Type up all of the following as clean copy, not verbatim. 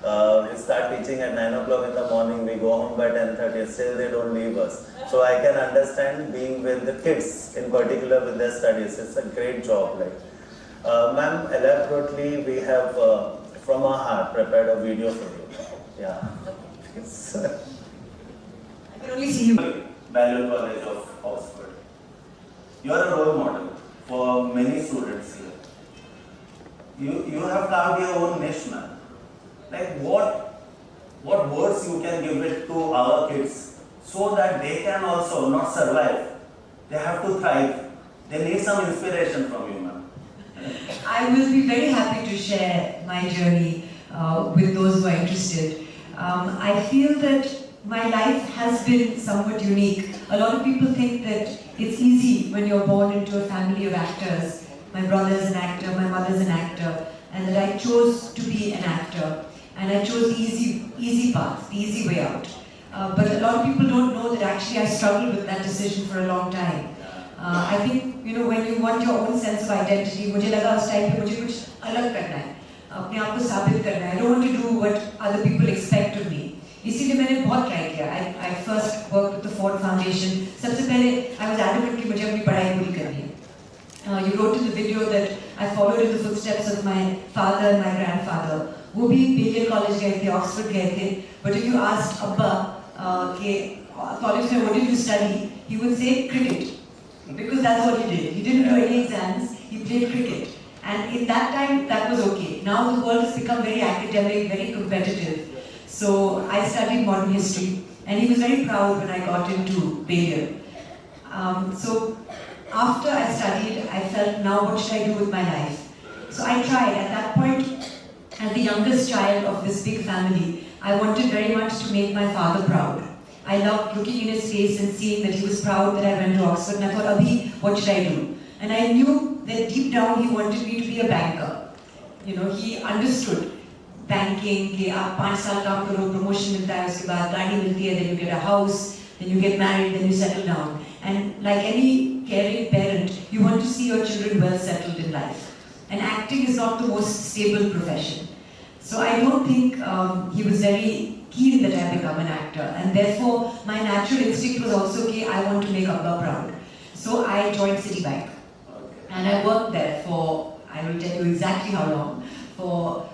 We start teaching at 9 o'clock in the morning, we go home by 10:30, still they don't leave us. So I can understand being with the kids, in particular with their studies. It's a great job. Ma'am, elaborately, we have from our heart prepared a video for you. Yeah. I can only see you. Balliol College of Oxford. You are a role model for many students here. You have carved your own niche, man. Like what words you can give it to our kids so that they can also not survive. They have to thrive. They need some inspiration from you, ma'am. I will be very happy to share my journey with those who are interested. I feel that my life has been somewhat unique. A lot of people think that it's easy when you're born into a family of actors. My brother is an actor, my mother is an actor, and that I chose to be an actor. And I chose the easy path, the easy way out. But a lot of people don't know that actually I struggled with that decision for a long time. I think, when you want your own sense of identity, मुझे लगा उस time पे मुझे कुछ अलग करना है, अपने आप को साबित करना है. I don't want to do what other people expect of me. इसीलिए मैंने बहुत ट्राई किया. I first worked with the Ford Foundation. सबसे पहले I was adamant कि मुझे अपनी पढ़ाई पूरी करनी है. You wrote in the video that I followed in the footsteps of my father and my grandfather. वो भी Balliol College गए थे, Oxford गए थे. But if you asked Abba कि college में what did you study, he would say cricket. Because that's what he did. He didn't do any exams, he played cricket. And in that time, that was okay. Now the world has become very academic, very competitive. So I studied modern history, and he was very proud when I got into Balliol. So after I studied, I felt, now what should I do with my life? So I tried. At that point, as the youngest child of this big family, I wanted very much to make my father proud. I loved looking in his face and seeing that he was proud that I went to Oxford, and I thought, Abhi, what should I do? And I knew that deep down he wanted me to be a banker. He understood banking, कि आप 5 साल काम करो, promotion मिलता है, उसके बाद गाड़ी मिलती है, then you get a house, then you get married, then you settle down. And like any caring parent, you want to see your children well settled in life. And acting is not the most stable profession. So I don't think he was very keen that I become an actor, and therefore my natural instinct was also that I want to make Abba proud. So I joined Citibank, and I worked there for, I will tell you exactly how long, for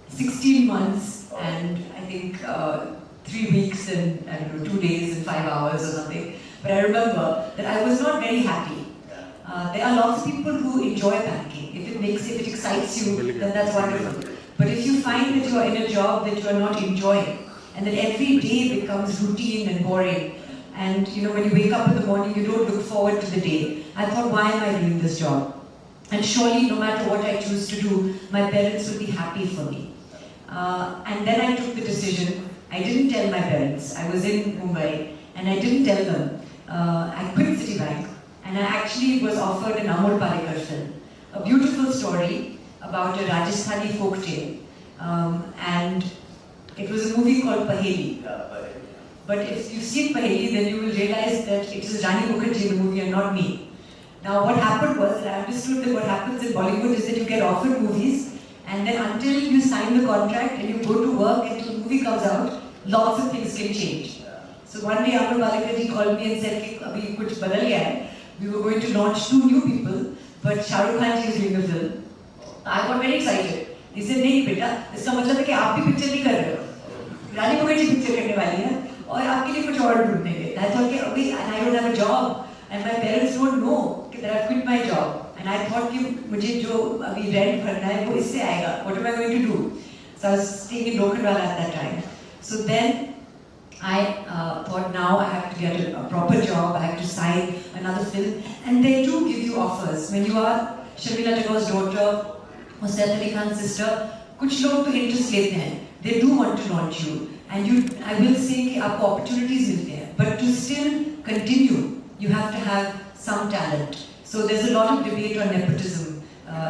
16 months and I think 3 weeks and 2 days and 5 hours or something. But I remember that I was not very happy. There are lots of people who enjoy banking. If it excites you, then that's wonderful. But if you find that you are in a job that you are not enjoying, and that every day becomes routine and boring, and when you wake up in the morning, you don't look forward to the day. I thought, why am I doing this job? And surely, no matter what I choose to do, my parents will be happy for me. And then I took the decision. I didn't tell my parents. I was in Mumbai, and I didn't tell them. I quit Citibank, and I actually was offered an Amol Palekar film, a beautiful story about a Rajasthani folk tale. And it was a movie called Paheli. But if you've seen Paheli, then you will realize that it is Rani Mukherjee in the movie and not me. Now what happened was that I understood that what happens in Bollywood is that you get offered movies, and then until you sign the contract and you go to work and the movie comes out, lots of things can change. So one day Amol Palekar ji called me and said, "Abhi kuch badal gaya hai." We were going to launch 2 new people, but Shah Rukh Khan ji is doing the film. I got very excited. He said, "नहीं बेटा, इसका मतलब है कि आप भी picture नहीं कर रहे हो. रानी मुखर्जी पिक्चर करने वाली है और आपके लिए कुछ और ढूंढेंगे." I thought कि अभी and I don't have a job and my parents don't know that I've quit my job. And I thought कि मुझे जो अभी rent भरना है वो इससे आएगा. What am I going to do? So I was staying in Lokhandwala at that time. So then I thought, now I have to get a proper job. I have to sign another film, and they do give you offers when you are Sharmila Tagore's daughter or Saif Ali Khan's sister. कुछ लोग तो interest लेते हैं. They do want to launch you, and I will say कि आपको opportunities मिलते हैं. But to still continue, you have to have some talent. So there's a lot of debate on nepotism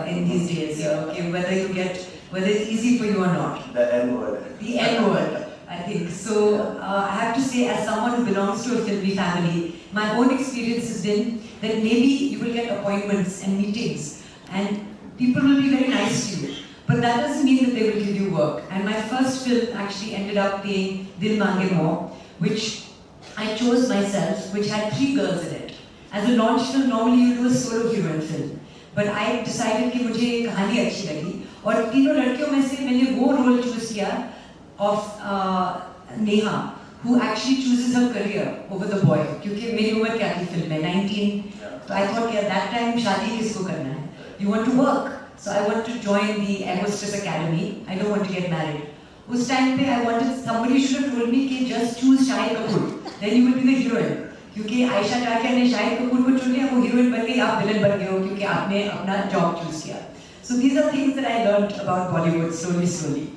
in these days. Okay, whether it's easy for you or not. The N word. The N word, I think. So I have to say, as someone who belongs to a filmy family, my own experience has been that maybe you will get appointments and meetings, and people will be very nice to you. but that doesn't mean that they will give you work. And my first film actually ended up being Dil Mange More, which I chose myself, which had 3 girls in it. As a launch film, normally you do a solo heroine film. But I decided कि मुझे ये कहानी अच्छी लगी और तीनों लड़कियों में से मैंने वो रोल चूज किया of Neha, who actually chooses her career over the boy. क्योंकि मेरी उम्र क्या थी फिल्म में 19, तो I thought कि at that time शादी किसको करना है? You want to work, so I want to join the Air Hostess Academy. I don't want to get married. उस टाइम पे I wanted somebody should have told me कि just choose Shahid Kapoor, then you will be the heroine. क्योंकि आयशा टाकिया ने शाहिद कपूर को चुन लिया, वो heroine बन गई, आप विलन बन गए हो क्योंकि आपने अपना जॉब चूज किया. So these are things that I learned about Bollywood slowly.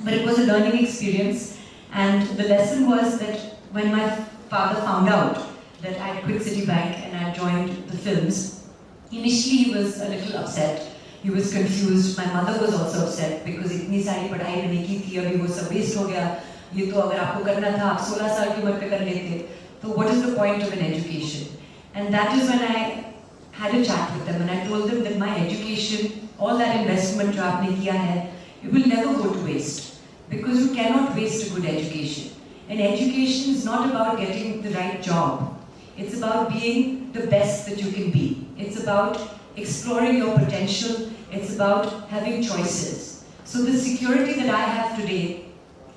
But it was a learning experience, and the lesson was that when my father found out that I had quit Citibank and I had joined the films, initially he was a little upset. He was confused. My mother was also upset because इतनी सारी पढ़ाई मैंने की थी, अभी वो सब waste हो गया. ये तो अगर आपको करना था, आप 16 साल की उम्र पे कर लेते. So what is the point of an education? And that is when I had a chat with them and I told them that my education, all that investment जो आपने किया है, it will never go to waste because you cannot waste a good education. And education is not about getting the right job. It's about being the best that you can be. It's about exploring your potential. It's about having choices. So the security that I have today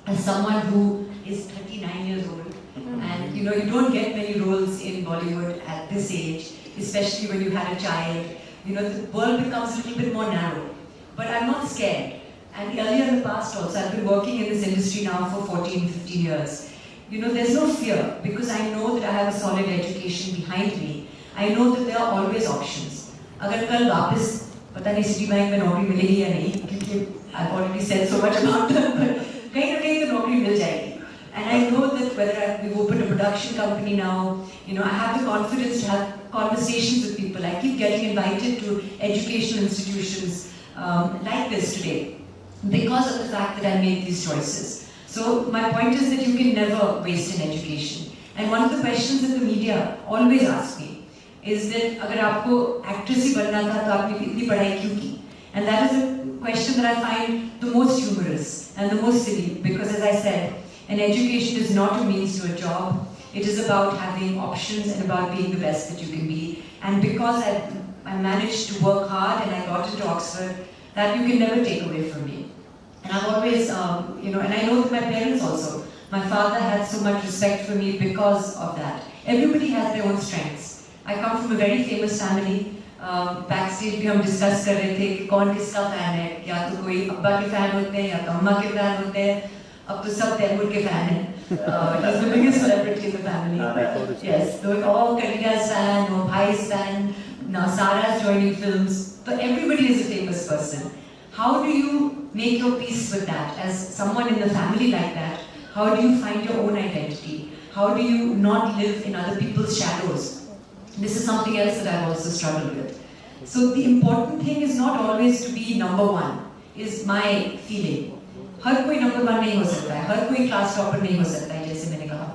as someone who is 39 years old, and you don't get many roles in Bollywood at this age, especially when you had a child. The world becomes a little bit more narrow. But I'm not scared. And earlier in the past also, I've been working in this industry now for 14, 15 years. There's no fear because I know that I have a solid education behind me. I know that there are always options. अगर कल वापस पता नहीं Citibank में नौकरी मिलेगी या नहीं, क्योंकि I've already said so much about them, but कहीं ना कहीं तो नौकरी मिल जाएगी. And I know that whether we've opened a production company now, I have the confidence to have conversations with people. I keep getting invited to educational institutions like this today because of the fact that I made these choices. So my point is that you can never waste an education. And one of the questions that the media always ask me is that अगर आपको actress ही बनना था तो आपने इतनी पढ़ाई क्यों की? And that is a question that I find the most humorous and the most silly because, as I said, an education is not a means to a job. It is about having options and about being the best that you can be. And because I managed to work hard and I got into Oxford, that you can never take away from me. And I've always, and I know that my parents also, my father had so much respect for me because of that. Everybody has their own strengths. I come from a very famous family. Backstage भी हम discuss कर रहे थे कि कौन किसका fan है, या तो कोई अब्बा के fan होते हैं या तो अम्मा के fan होते हैं. अब तो सब तैमूर के fan हैं. He's the biggest celebrity in the family. Yes, so all Katika's fan, or Bhai's fan. Now Sarah's joining films. So everybody is a famous person. How do you make your peace with that? As someone in the family like that, how do you find your own identity? How do you not live in other people's shadows? This is something else that I've also struggled with. So the important thing is not always to be number one, is my feeling. हर कोई number one नहीं हो सकता है, हर कोई class topper नहीं हो सकता है, जैसे मैंने कहा.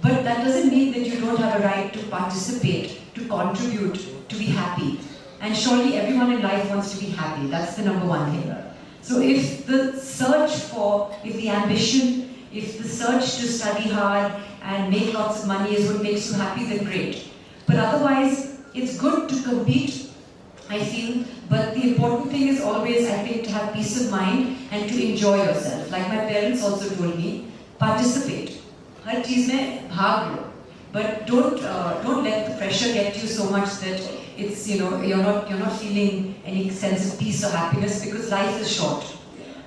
But that doesn't mean that you don't have a right to participate, to contribute, to be happy. And surely everyone in life wants to be happy. That's the number one thing. So if the ambition, if the search to study hard and make lots of money is what makes you happy, then great. But otherwise, it's good to compete, I feel. But the important thing is always, I think, to have peace of mind and to enjoy yourself. Like my parents also told me, participate. हर चीज में भाग लो. But don't let the pressure get you so much that it's you're not feeling any sense of peace or happiness because life is short.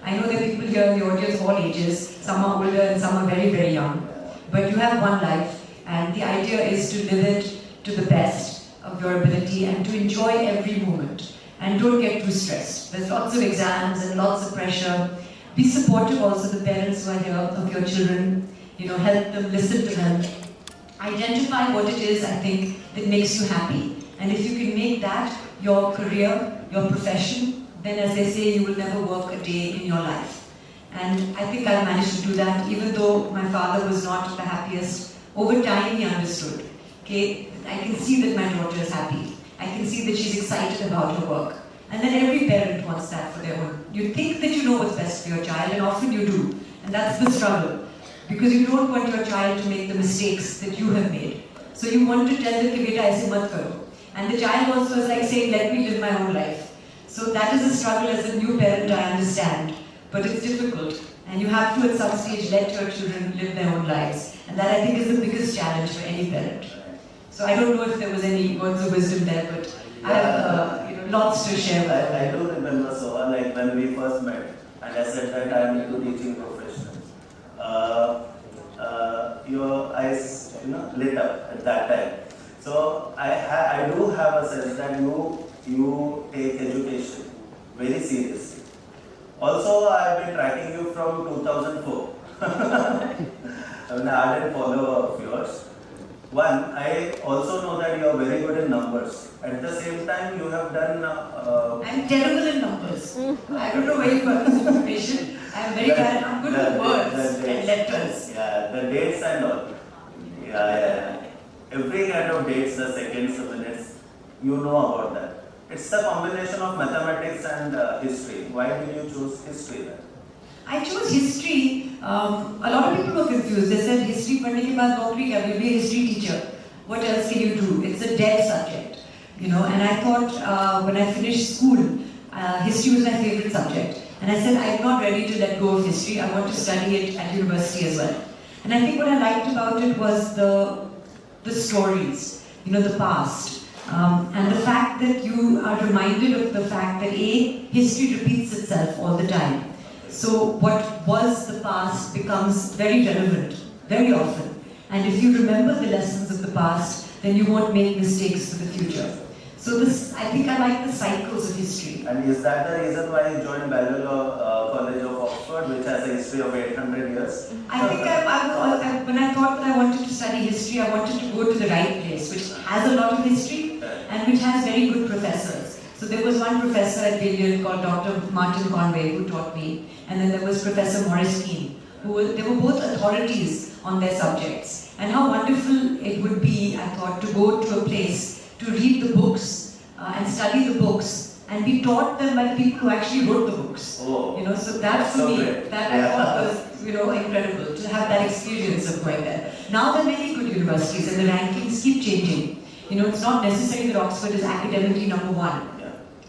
I know there are people here in the audience of all ages. Some are older and some are very, very young. But you have one life, and the idea is to live it to the best of your ability and to enjoy every moment. And don't get too stressed. There's lots of exams and lots of pressure. Be supportive also, the parents who are here, of your children. Help them, listen to them. Identify what it is, I think, that makes you happy. And if you can make that your career, your profession, then as they say, you will never work a day in your life. And I think I managed to do that, even though my father was not the happiest. Over time, he understood. Okay, I can see that my daughter is happy. I can see that she's excited about her work. And then every parent wants that for their own. You think that you know what's best for your child, and often you do. And that's the struggle. Because you don't want your child to make the mistakes that you have made. So you want to tell them, beta aise mat karo. And the child also is like saying, let me live my own life. So that is a struggle as a new parent, I understand. But it's difficult. And you have to at some stage let your children live their own lives. And that I think is the biggest challenge for any parent. So I don't know if there was any words of wisdom there, but I have lots to share with you. I do remember, Soha, like when we first met, and I said that I am into teaching profession. Your eyes, lit up at that time. So I do have a sense that you take education very seriously. Also, I have been tracking you from 2004. I'm an ardent follower of yours. One, I also know that you are very good in numbers. At the same time, you have done. I'm terrible in numbers. I don't know where you got this information. I'm very bad. I'm good with words and letters. Yeah, the dates and all. Yeah. Every kind of dates, the seconds, the minutes, you know about that. It's the combination of mathematics and history. Why did you choose history then? I chose history. A lot of people were confused. They said, history padhne ke baad naukri kya? You'll be a history teacher. What else can you do? It's a dead subject, And I thought when I finished school, history was my favorite subject. And I said, I'm not ready to let go of history. I want to study it at university as well. And I think what I liked about it was the stories, the past. And the fact that you are reminded of the fact that history repeats itself all the time. So what was the past becomes very relevant, very often. And if you remember the lessons of the past, then you won't make mistakes for the future. So I think I like the cycles of history. And is that the reason why you joined Balliol College of Oxford, which has a history of 800 years? I think when I thought that I wanted to study history, I wanted to go to the right place, which has a lot of history and which has very good professors. So there was one professor at Balliol called Dr. Martin Conway who taught me, and then there was Professor Maurice Keane, they were both authorities on their subjects. And how wonderful it would be, I thought, to go to a place to read the books and study the books and be taught them by the people who actually wrote the books. Oh, so that for so me, great. that I thought was incredible to have that experience of going there. Now there are many good universities and the rankings keep changing. It's not necessary that Oxford is academically number one,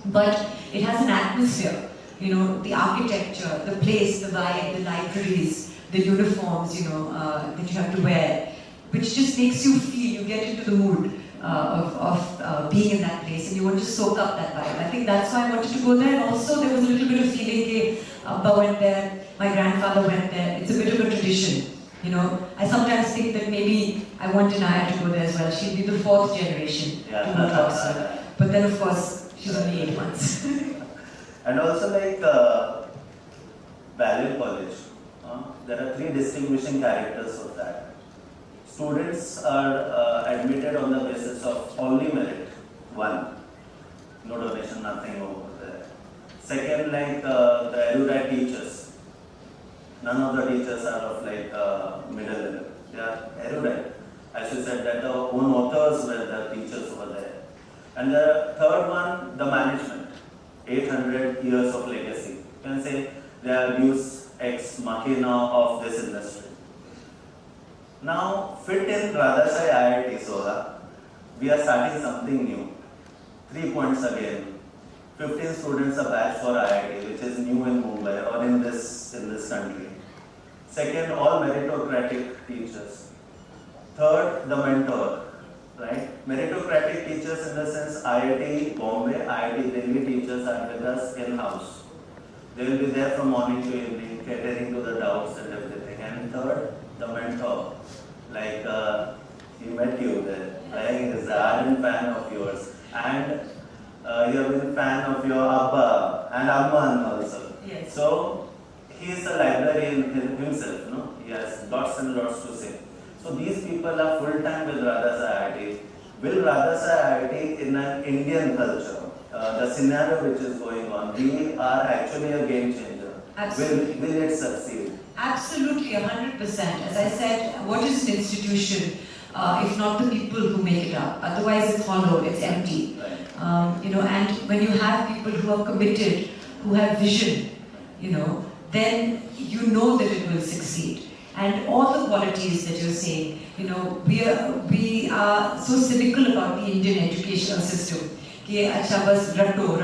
but it has an atmosphere. The architecture, the place, the vibe, the libraries, the uniforms, that you have to wear, which just makes you feel, you get into the mood of being in that place and you want to soak up that vibe. I think that's why I wanted to go there. And also there was a little bit of feeling, Abba went there, my grandfather went there. It's a bit of a tradition. I sometimes think that maybe I want Inaya to go there as well. She'll be the 4th generation to go to Oxford. But then of course, she's only 8 months. And also Balliol College, there are 3 distinguishing characters of that. Students are admitted on the basis of only merit, 1, no donation, nothing over there. Second, the erudite teachers, none of the teachers are of middle level, they are erudite. As you said, that the own authors were the teachers over there. And the third one, the management. 800 years of legacy. You can say they are deus ex machina of this industry. Now, fit in Radhasai IIT Soha, we are starting something new. 3 points again. 15 students a batch for IIT, which is new in Mumbai or in this country. Second, all meritocratic teachers. Third, the mentor. Right? Meritocratic teachers in the sense IIT Bombay, IIT Delhi teachers are with us in-house. They will be there from morning to evening, catering to the doubts and everything. And third, the mentor. He met you there. He is an ardent fan of yours. And you have been a fan of your Abba and Amman also. Yes. So, he is a librarian himself, no? He has lots and lots to say. So these people are full-time with Radhasai IIT. Will Radhasai IIT in an Indian culture, the scenario which is going on, we are actually a game changer. Absolutely. Will it succeed? Absolutely, 100%. As I said, what is an institution if not the people who make it up? Otherwise it's hollow, it's empty. Right. And when you have people who are committed, who have vision, then you know that it will succeed. And all the qualities that you're saying, we are so cynical about the Indian educational system. Ki acha bas rato,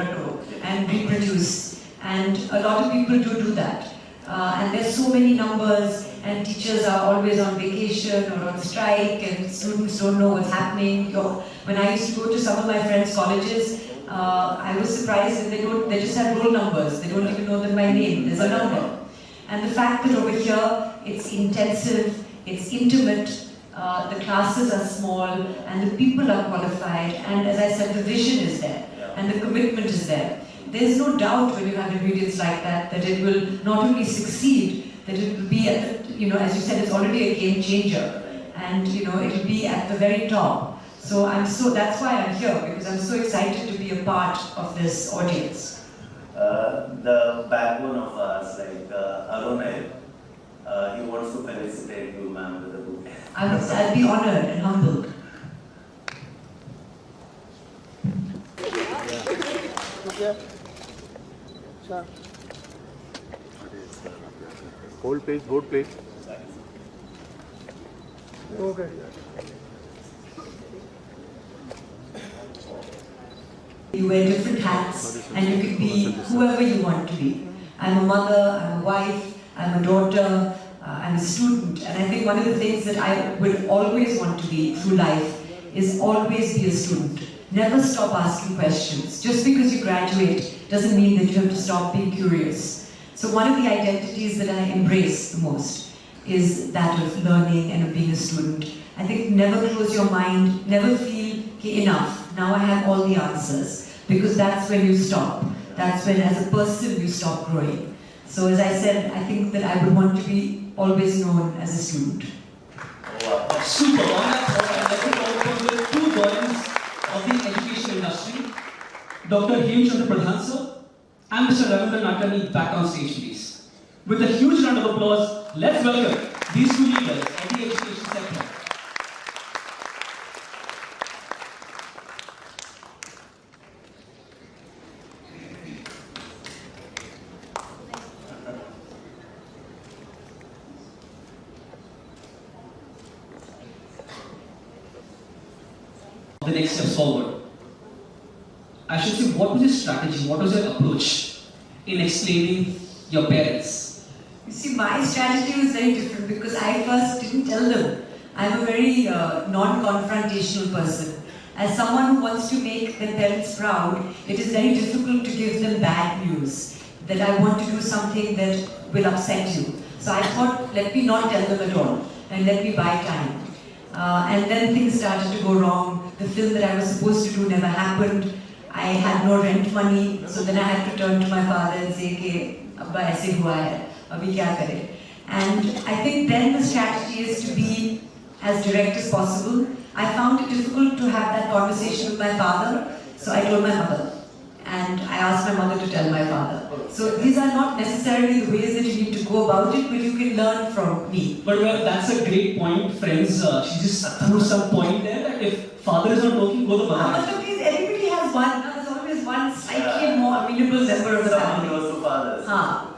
and reproduce. And a lot of people do that. And there's so many numbers, and teachers are always on vacation or on strike, and students don't know what's happening. When I used to go to some of my friends' colleges, I was surprised that they just have roll numbers. They don't even know that my name, there's a number. And the fact that over here, it's intensive, it's intimate, the classes are small, and the people are qualified, and as I said, the vision is there, and the commitment is there. There's no doubt when you have ingredients like that it will not only succeed, that it will be at the, as you said, it's already a game changer, and it will be at the very top. So that's why I'm here, because I'm so excited to be a part of this audience. The backbone of us, like Arunay, he wants to felicitate you, ma'am, with a book. I'll be honored and humbled. Hold please, hold please. Okay. You wear different hats, and you can be whoever you want to be. I'm a mother, I'm a wife, I'm a daughter, I'm a student, and I think one of the things that I would always want to be through life is always be a student. Never stop asking questions. Just because you graduate doesn't mean that you have to stop being curious. So one of the identities that I embrace the most is that of learning and of being a student. I think never close your mind, never feel enough. Now I have all the answers, because that's when you stop. That's when as a person you stop growing. So as I said, I think that I would want to be always known as a student. Super. On that thought, I'd like to talk about the two burdens of the education industry. Dr. Hemchandra Pradhan sir and Mr. Ravindra Nadkarni back on stage, please. With a huge round of applause, let's welcome these two leaders of the education sector. The next steps forward. I should say, what was your strategy? What was your approach in explaining your parents? You see, my strategy was very different, because I first didn't tell them. I'm a very non-confrontational person. As someone who wants to make their parents proud, it is very difficult to give them bad news, that I want to do something that will upset you. So I thought, let me not tell them at all, and let me buy time. And then things started to go wrong. The film that I was supposed to do never happened. I had no rent money, so then I had to turn to my father and say, "Ke, Abba, aise hua hai, abhi kya kare?" And I think then the strategy is to be as direct as possible. I found it difficult to have that conversation with my father, so I told my mother. And I asked my mother to tell my father. So these are not necessarily the ways that you need to go about it, but you can learn from me. But well, that's a great point, friends. She just threw some point there that if father is not working, go to mother. Everybody has one. There's always one slightly more amenable member of the family. Someone goes to fathers.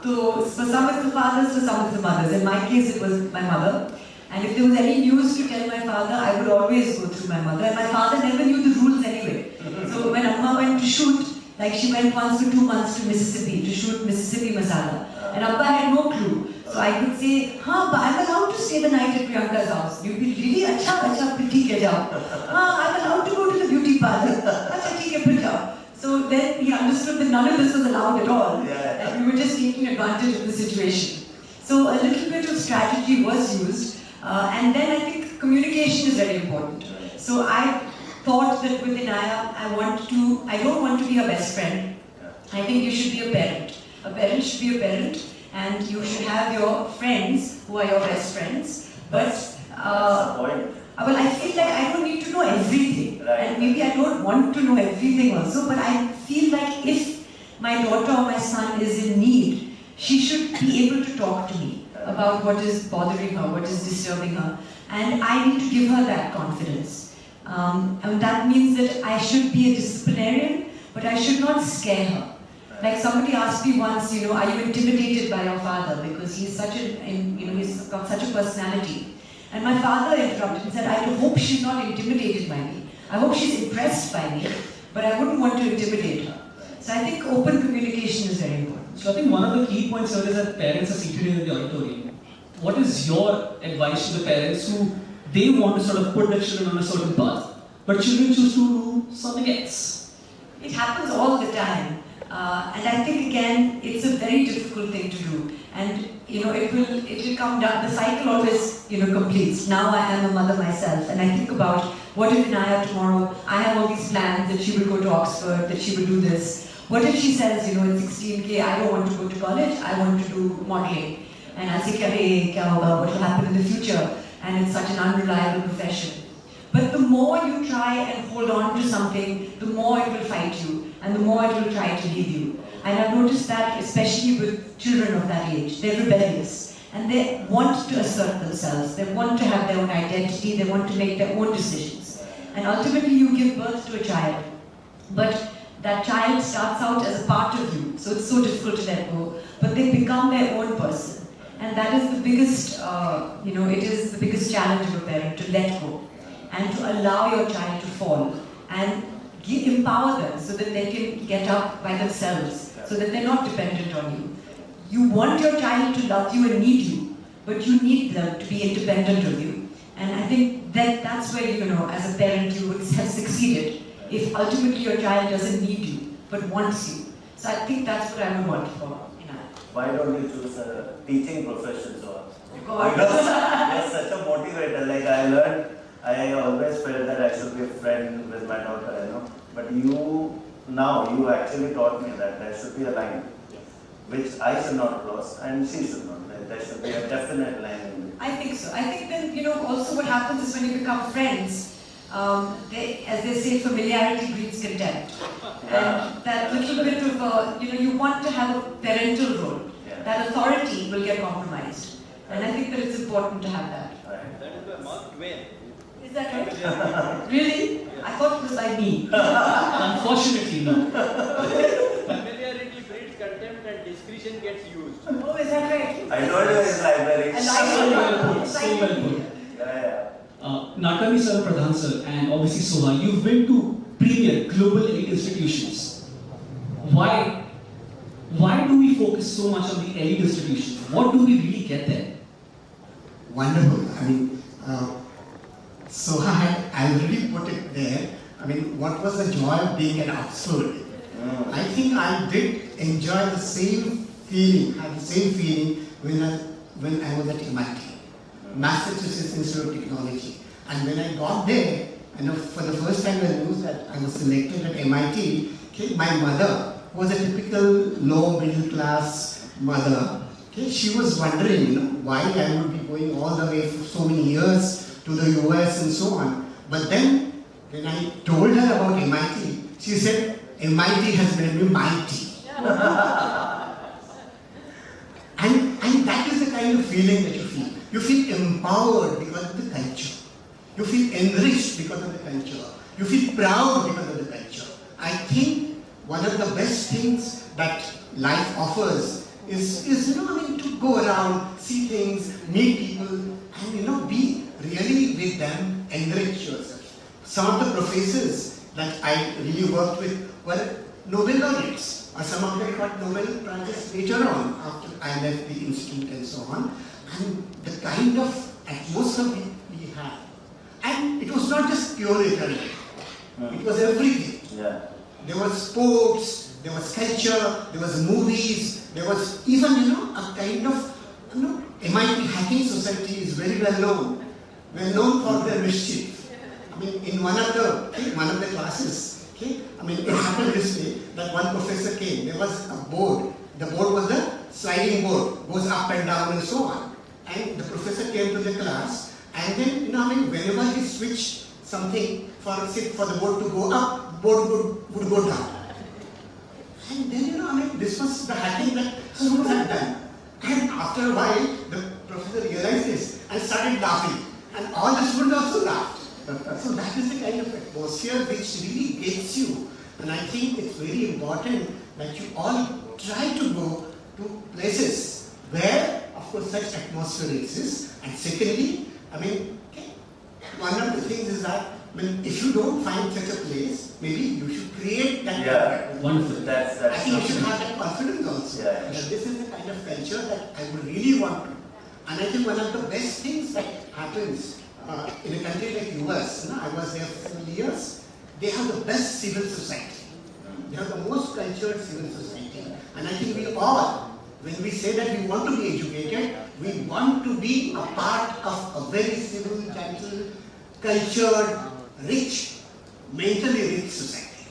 So for some it's the fathers, for some it's the mothers. In my case, it was my mother. And if there was any news to tell my father, I would always go through my mother. And my father never knew the rules anyway. So when Amma went to shoot, like she went once for 2 months to Mississippi to shoot Mississippi Masala. And Abba had no clue. So I could say, but I'm allowed to stay the night at Priyanka's house. You'd be really, acha, theek hai jao. I'm allowed to go to the beauty parlor. Acha, theek hai, phir jao. So then he understood that none of this was allowed at all. And we were just taking advantage of the situation. So a little bit of strategy was used. And then I think communication is very important. So I thought that with Inaya, I don't want to be her best friend. I think you should be a parent. A parent should be a parent, and you should have your friends who are your best friends. But well, I feel like I don't need to know everything, and maybe I don't want to know everything also. But I feel like if my daughter or my son is in need, she should be able to talk to me about what is bothering her, what is disturbing her, and I need to give her that confidence. And that means that I should be a disciplinarian, but I should not scare her. Like somebody asked me once, are you intimidated by your father because he's he's got such a personality. And my father interrupted and said, I hope she's not intimidated by me. I hope she's impressed by me, but I wouldn't want to intimidate her. So I think open communication is very important. So I think one of the key points here is that parents are seated here in the auditorium. What is your advice to the parents who they want to sort of put their children on a certain path, but children choose to do something else? It happens all the time. And I think again, it's a very difficult thing to do. And it will come down, the cycle always, completes. Now I am a mother myself, and I think about what if Naya tomorrow, I have all these plans that she will go to Oxford, that she will do this. What if she says, at 16K, I don't want to go to college, I want to do modeling. And I'll say, kya hoga, what will happen in the future? And it's such an unreliable profession. But the more you try and hold on to something, the more it will fight you, and the more it will try to leave you. And I've noticed that especially with children of that age, they're rebellious, and they want to assert themselves, they want to have their own identity, they want to make their own decisions. And ultimately you give birth to a child, but that child starts out as a part of you, so it's so difficult to let go, but they become their own person. And that is the biggest, it is the biggest challenge of a parent, to let go and to allow your child to fall and empower them so that they can get up by themselves, so that they're not dependent on you. You want your child to love you and need you, but you need them to be independent of you. And I think that's where, as a parent, you would have succeeded if ultimately your child doesn't need you, but wants you. So I think that's what I would want for. Why don't you choose a teaching profession, so? God. Because you're such a motivator. Like I always felt that I should be a friend with my daughter, But you actually taught me that there should be a line, which I should not cross and she should not. There should be a definite line in between. I think so. I think then, also what happens is when you become friends, as they say, familiarity breeds contempt. Yeah. And that little bit of you want to have a parental role. Yeah. That authority will get compromised. And I think that it's important to have that. Right. That is the Mark Twain. Is that right? Really? I thought it was like me. Unfortunately, no. Familiarity breeds contempt and discretion gets used. Oh, is that right? I told you his library. I So well put, like so well put. Yeah. Natkani sir, Pradhan sir, and obviously Soha, you've been to premier global elite institutions. Why do we focus so much on the elite institutions? What do we really get there? Wonderful. Soha had already put it there. What was the joy of being at Oxford? I think I did enjoy the same feeling, when I was at MIT, Massachusetts Institute of Technology. And when I got there, for the first time I knew that I was selected at MIT, my mother was a typical low middle class mother. She was wondering, why I would be going all the way for so many years to the US and so on. But then, when I told her about MIT, she said, MIT has made me mighty. and that is the kind of feeling that you feel. You feel empowered because of the culture. You feel enriched because of the culture. You feel proud because of the culture. I think one of the best things that life offers is to go around, see things, meet people, and be really with them, enrich yourself. Some of the professors that I really worked with were Nobel laureates, or some of them got Nobel prizes later on after I left the institute and so on. And the kind of atmosphere we had, and it was not just pure academic, it was everything. Yeah. There was sports, there was culture, there was movies, there was even a kind of MIT Hacking Society is very well known for their mischief. In one of the classes, it happened this way that one professor came. There was a board. The board was the sliding board, goes up and down and so on. And the professor came to the class, and then whenever he switched something for the board to go up, board would go down. And then this was the hacking that students had done. And after a while, the professor realized this and started laughing. And all the students also laughed. So that is the kind of atmosphere which really gets you. And I think it's very important that you all try to go to places where, of course, such atmosphere exists. And secondly, I mean, one of the things is that, I mean, if you don't find such a place, maybe you should create that. Yeah. Wonderful. That's I think you should have that confidence also. Yeah. That this is the kind of culture that I would really want to. And I think one of the best things that happens in a country like US, you know, I was there for several years, they have the best civil society. They have the most cultured civil society. And I think we all, when we say that we want to be educated, we want to be a part of a very civil, gentle, cultured, rich, mentally rich society.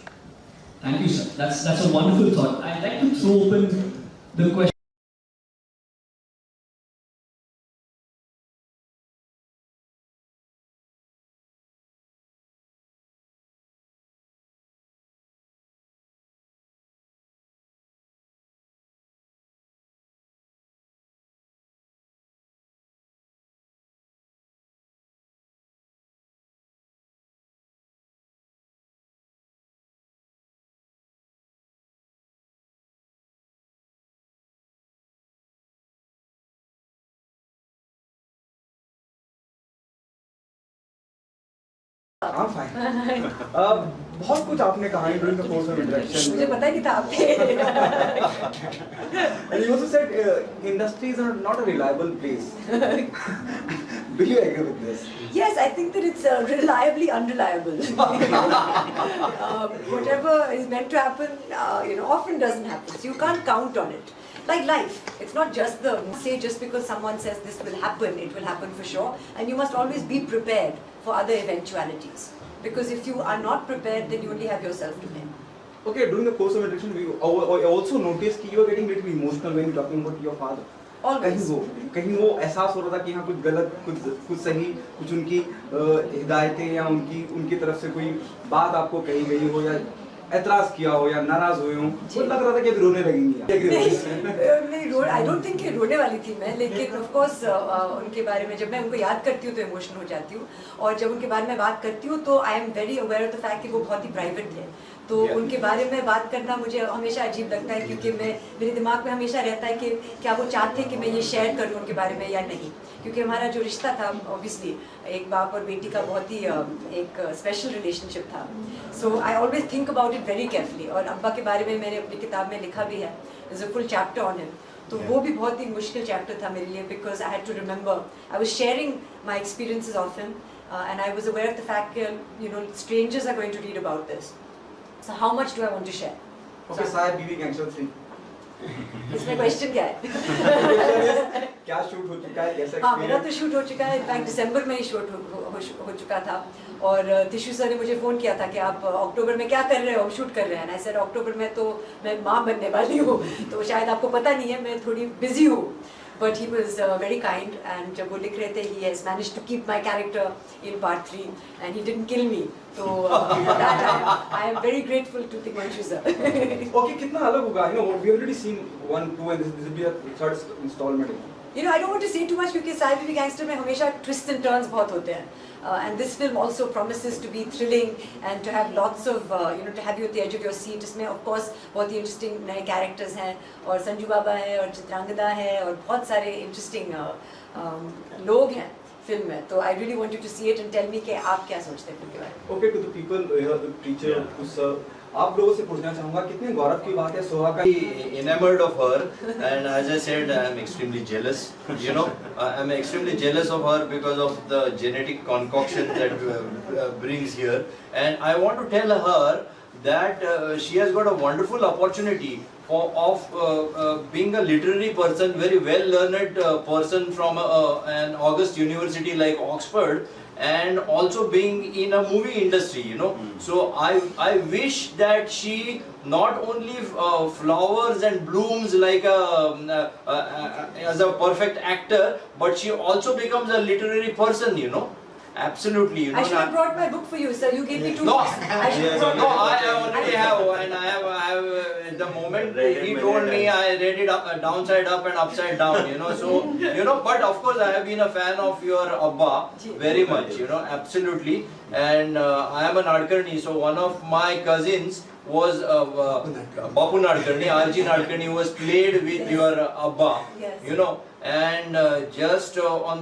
Thank you, sir. That's a wonderful thought. I'd like to throw open the question. I'm fine. बहुत कुछ आपने कहा है during the course of introduction. मुझे पता ही नहीं था आपके. And you also said industries are not a reliable place. Do you agree with this? Yes, I think that it's reliably unreliable. Whatever is meant to happen, often doesn't happen. So you can't count on it. Like life, it's not just just because someone says this will happen, it will happen for sure. And you must always be prepared for other eventualities. Because if you are not prepared, then you only have yourself to blame. Okay, during the course of introduction, we also noticed that you are getting a little emotional when you're talking about your father. Always. कहीं वो एहसास हो रहा था कि हाँ कुछ गलत कुछ सही कुछ उनकी हिदायतें या उनकी तरफ से कोई बात आपको कही गई हो या एतराज किया हो या नाराज हुए हो तो लग रहा था कि अभी रोने लगेंगी नहीं आई डोंट थिंक कि रोने वाली थी मैं लेकिन ऑफ कोर्स उनके बारे में जब मैं उनको याद करती हूँ तो इमोशनल हो जाती हूँ और जब उनके बारे में बात करती हूँ तो I am very aware of the fact कि वो बहुत ही प्राइवेट थे तो उनके बारे में बात करना मुझे हमेशा अजीब लगता है क्योंकि मेरे दिमाग में हमेशा रहता है कि क्या वो चाहते हैं कि मैं ये शेयर करूँ उनके बारे में या नहीं क्योंकि हमारा जो रिश्ता था ऑब्वियसली एक बाप और बेटी का बहुत ही एक स्पेशल रिलेशनशिप था so I always think about it very carefully और अब्बा के बारे में मैंने अपनी किताब में लिखा भी है is a full chapter on him तो वो भी बहुत ही मुश्किल चैप्टर था मेरे लिए because I had to remember I was sharing my experiences of him and I was aware of the fact strangers are going to read about this. So how much do I want to share? Okay, साहब बीवी gangster 3. इसमें question क्या है? क्या shoot हो चुका है कैसा हाँ मेरा तो शूट हो चुका है इनफैक्ट दिसंबर में ही शूट हो चुका था और तिशु सर ने मुझे फ़ोन किया था कि आप अक्टूबर में क्या कर रहे हो हम शूट कर रहे हैं सर अक्टूबर में तो मैं माँ बनने वाली हूँ तो शायद आपको पता नहीं है मैं थोड़ी बिजी हूँ But he was very kind and जब वो लिख रहे थे he has managed to keep my character in part 3 and he didn't kill me. So for that I am very grateful to Timanshu sir. Okay, कितना अलग होगा? You know, we have already seen 1, 2 and this will be a third installment. I don't want to say too much क्योंकि साहिबी भी gangster में हमेशा twists and turns बहुत होते हैं. And this film also promises to be thrilling and to have lots of, to have you at the edge of your seat. इसमें of course बहुत ही interesting नए characters हैं और संजू बाबा है और चित्रांगदा है और बहुत सारे interesting लोग हैं फिल्म में. तो I really want you to see it and tell me कि आप क्या सोचते हैं फिल्म के बारे में. Okay, to the people here, the teacher, आप लोगों से पूछना चाहूँगा कितने गौरव की बात है सोहा का enamored of her and as I said I am extremely jealous I am extremely jealous of her because of the genetic concoction that brings here and I want to tell her that she has got a wonderful opportunity of being a literary person, very well learned person from an August university like Oxford and also being in a movie industry so I wish that she not only flowers and blooms like as a perfect actor but she also becomes a literary person Absolutely. You know, I should have brought my book for you, sir. You gave me 2 No. books. I should have brought No, my I book. already have, and I have the moment he told me, I read it downside up and upside down, you know. So, you know, but of course, I have been a fan of your Abba very much, you know, absolutely. And I am an Nadkarni, so one of my cousins was Bapu Nadkarni, R.G. Nadkarni, was played with your Abba, Yes. you know. And just on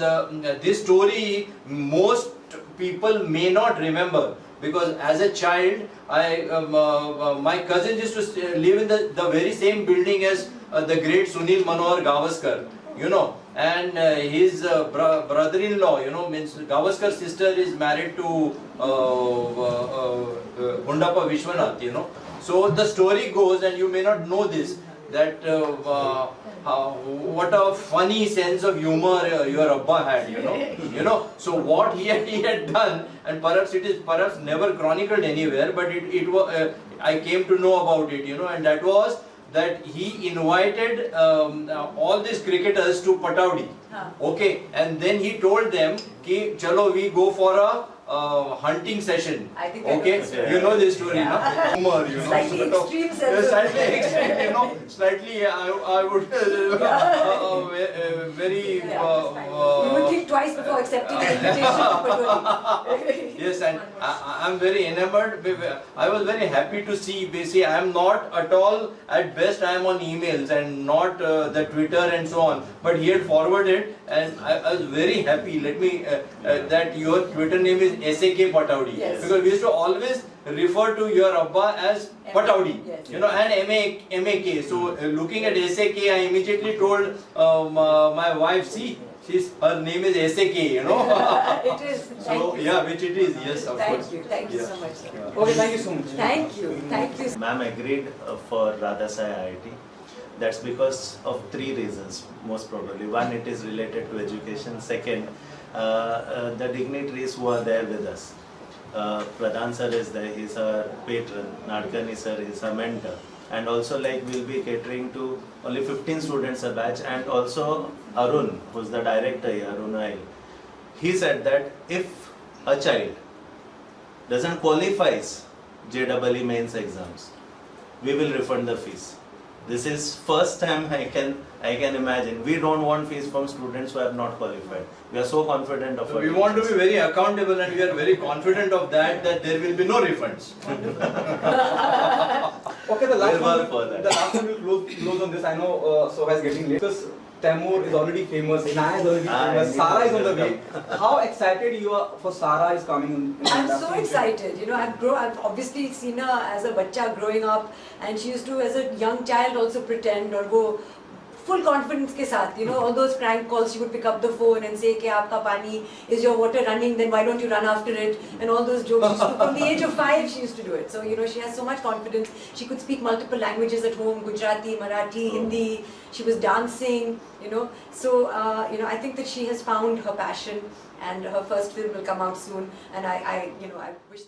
this story, most people may not remember, because as a child, my cousins used to live in the very same building as the great Sunil Manohar Gavaskar, you know, and his brother-in-law, you know, means Gavaskar's sister is married to Gundappa Vishwanath, you know. So the story goes, and you may not know this, that what a funny sense of humor your Abba had, you know. So what he had done, and perhaps it is never chronicled anywhere, but it was I came to know about it, you know, and that was that he invited all these cricketers to Pataudi, okay, and then he told them ki chalo we go for a hunting session. I think I know okay, this story. you know this story, no? Humor, you know. Slightly sort of- extreme sense of- Slightly extreme, you know. Slightly, I would very. You would think twice before accepting the invitation to Patoli. Yes, and I'm very enamored. I was very happy to see. Basically, I am not at all. At best, I am on emails and not the Twitter and so on. But he had forwarded, and I was very happy. Let me that your Twitter name is SAK Pataudi, Yes. because we used to always refer to your Abba as Pataudi, Yes. you know, and MAK. So looking at SAK, I immediately told my wife, see, her name is SAK, you know. It is. Thank So you. yeah, which it is, yes, of course. Thank you Yeah. so much, sir. Okay, thank you so much. Thank you. Ma'am agreed for Radhasai IIT. That's because of 3 reasons, most probably. One, it is related to education. Second, the dignitaries who are there with us. Pradhan sir is there, he's our patron. Nadkarni sir is our mentor. And also, like, we'll be catering to only 15 students a batch. And also Arun, who's the director here, Arun Ail, he said that if a child doesn't qualifies JEE mains exams, we will refund the fees. This is first time I can imagine. We don't want fees from students who have not qualified. We are so confident of So our we want to be teachers. very accountable, and we are very confident of that there will be no refunds. Okay, the last We'll one. work for that. The last one will close on this. I know Soha is getting late because Taimur is already famous. Inaya is already famous. Sara is on the way. How excited you are for Sara is coming in the I'm so industry? excited. You know, I've obviously seen her as a bacha growing up, and she used to, as a young child, also pretend or go full confidence ke saath. You know, all those prank calls, she would pick up the phone and say, "Ke aapka pani, is your water running? Then why don't you run after it?" And all those jokes. She used to, from the age of 5, she used to do it. So you know, she has so much confidence. She could speak multiple languages at home: Gujarati, Marathi, Hindi. She was dancing. You know, so you know, I think that she has found her passion, and her first film will come out soon. And I wish.